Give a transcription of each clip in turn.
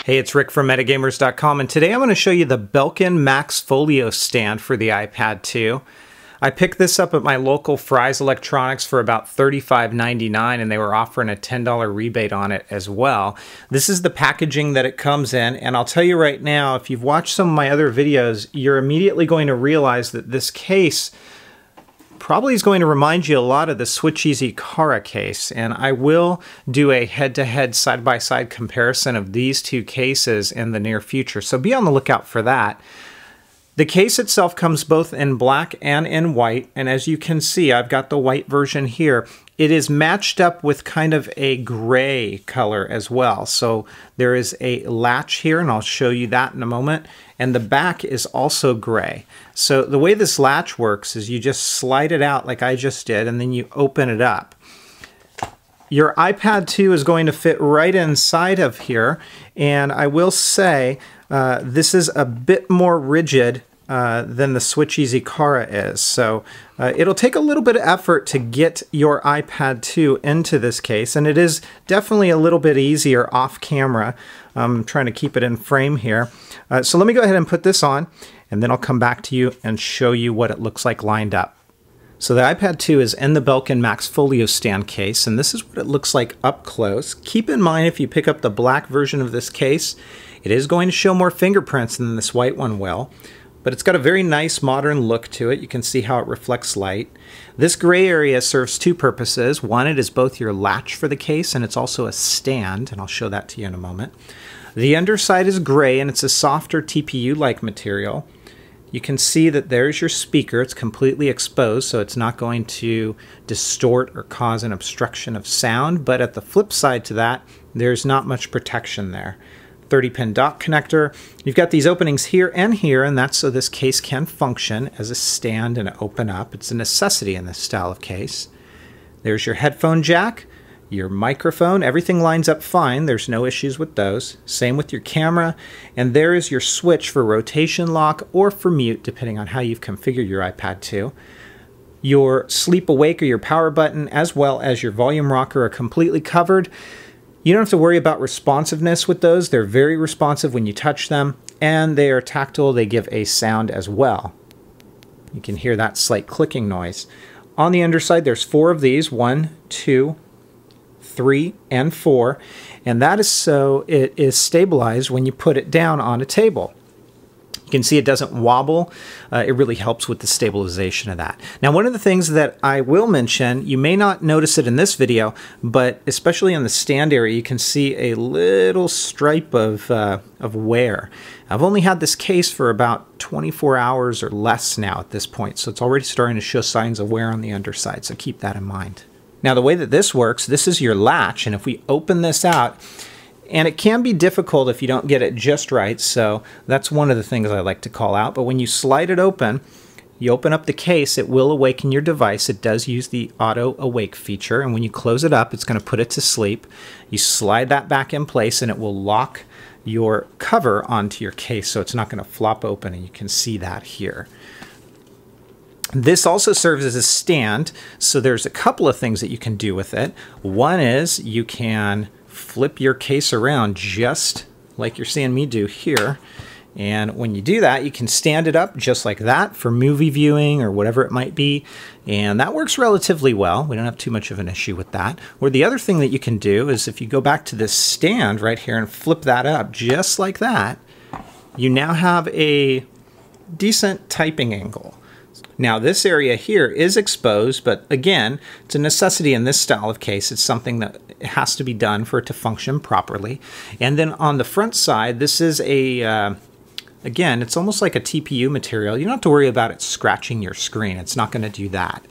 Hey, it's Rick from metagamers.com, and today I'm going to show you the Belkin Max Folio stand for the iPad 2. I picked this up at my local Fry's Electronics for about $35.99, and they were offering a $10 rebate on it as well. This is the packaging that it comes in, and I'll tell you right now, if you've watched some of my other videos, you're immediately going to realize that this case probably is going to remind you a lot of the SwitchEasy Kara case, and I will do a head-to-head side-by-side comparison of these two cases in the near future, so be on the lookout for that. The case itself comes both in black and in white, and as you can see, I've got the white version here. It is matched up with kind of a gray color as well. So there is a latch here, and I'll show you that in a moment, and the back is also gray. So the way this latch works is you just slide it out like I just did, and then you open it up. Your iPad 2 is going to fit right inside of here, and I will say this is a bit more rigid than the SwitchEasy Kara is. So it'll take a little bit of effort to get your iPad 2 into this case, and it is definitely a little bit easier off camera. I'm trying to keep it in frame here. So let me go ahead and put this on, and then I'll come back to you and show you what it looks like lined up. So the iPad 2 is in the Belkin Max Folio stand case, and this is what it looks like up close. Keep in mind, if you pick up the black version of this case, it is going to show more fingerprints than this white one will, but it's got a very nice modern look to it. You can see how it reflects light. This gray area serves two purposes. One, it is both your latch for the case, and it's also a stand, and I'll show that to you in a moment. The underside is gray, and it's a softer TPU-like material. You can see that there's your speaker. It's completely exposed, so it's not going to distort or cause an obstruction of sound, but at the flip side to that, there's not much protection there. 30-pin dock connector. You've got these openings here, and that's so this case can function as a stand and open up. It's a necessity in this style of case. There's your headphone jack, your microphone. Everything lines up fine. There's no issues with those. Same with your camera. And there is your switch for rotation lock or for mute, depending on how you've configured your iPad 2. Your sleep awake or your power button, as well as your volume rocker, are completely covered. You don't have to worry about responsiveness with those. They're very responsive when you touch them, and they are tactile. They give a sound as well. You can hear that slight clicking noise. On the underside, there's 4 of these. 1, 2, 3, and 4, and that is so it is stabilized when you put it down on a table. You can see it doesn't wobble. It really helps with the stabilization of that. Now, one of the things that I will mention, you may not notice it in this video, but especially on the stand area, you can see a little stripe of wear. I've only had this case for about 24 hours or less now at this point, so it's already starting to show signs of wear on the underside, so keep that in mind. Now, the way that this works, this is your latch, and if we open this out, and it can be difficult if you don't get it just right, so that's one of the things I like to call out. But when you slide it open, you open up the case, it will awaken your device. It does use the auto awake feature, and when you close it up, it's going to put it to sleep. You slide that back in place, and it will lock your cover onto your case, so it's not going to flop open, and you can see that here. This also serves as a stand, so there's a couple of things that you can do with it. One is you can flip your case around just like you're seeing me do here. And when you do that, you can stand it up just like that for movie viewing or whatever it might be. And that works relatively well. We don't have too much of an issue with that. Or the other thing that you can do is if you go back to this stand right here and flip that up just like that, you now have a decent typing angle. Now, this area here is exposed, but again, it's a necessity in this style of case. It's something that has to be done for it to function properly. And then on the front side, this is a, again, it's almost like a TPU material. You don't have to worry about it scratching your screen. It's not going to do that.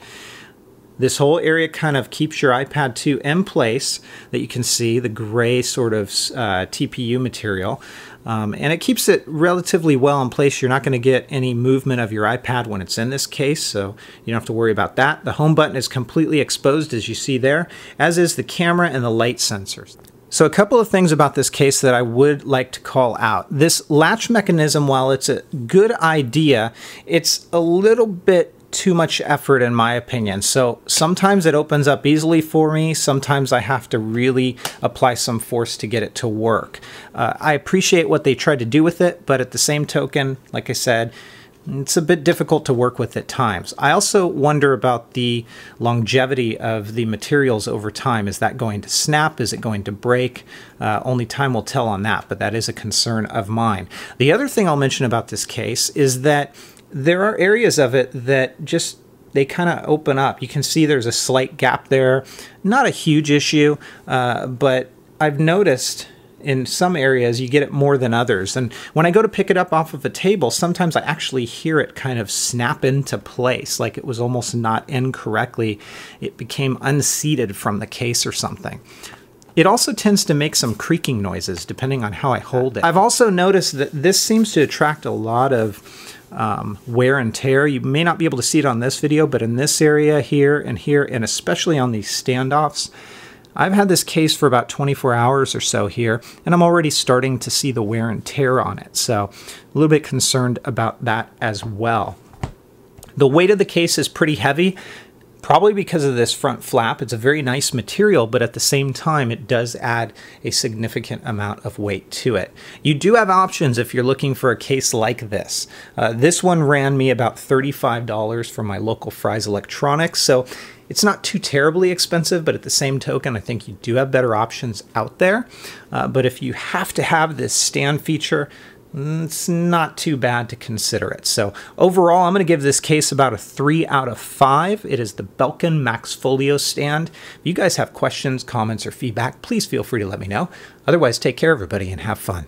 This whole area kind of keeps your iPad 2 in place, that you can see the gray sort of TPU material. And it keeps it relatively well in place. You're not going to get any movement of your iPad when it's in this case, so you don't have to worry about that. The home button is completely exposed, as you see there, as is the camera and the light sensors. So a couple of things about this case that I would like to call out. This latch mechanism, while it's a good idea, it's a little bit too much effort in my opinion. So sometimes it opens up easily for me. Sometimes I have to really apply some force to get it to work. I appreciate what they tried to do with it, but at the same token, like I said, it's a bit difficult to work with at times. I also wonder about the longevity of the materials over time. Is that going to snap? Is it going to break? Only time will tell on that, but that is a concern of mine. The other thing I'll mention about this case is that there are areas of it that just, they kind of open up. You can see there's a slight gap there. Not a huge issue, but I've noticed in some areas you get it more than others. And when I go to pick it up off of a table, sometimes I actually hear it kind of snap into place, like it was almost not in correctly. It became unseated from the case or something. It also tends to make some creaking noises depending on how I hold it. I've also noticed that this seems to attract a lot of wear and tear. You may not be able to see it on this video, but in this area here, and especially on these standoffs, I've had this case for about 24 hours or so here, and I'm already starting to see the wear and tear on it. So a little bit concerned about that as well. The weight of the case is pretty heavy, probably because of this front flap. It's a very nice material, but at the same time, it does add a significant amount of weight to it. You do have options if you're looking for a case like this. This one ran me about $35 from my local Fry's Electronics, so it's not too terribly expensive, but at the same token, I think you do have better options out there. But if you have to have this stand feature, it's not too bad to consider it. So overall, I'm going to give this case about a 3 out of 5. It is the Belkin Max Folio stand. If you guys have questions, comments, or feedback, please feel free to let me know. Otherwise, take care, everybody, and have fun.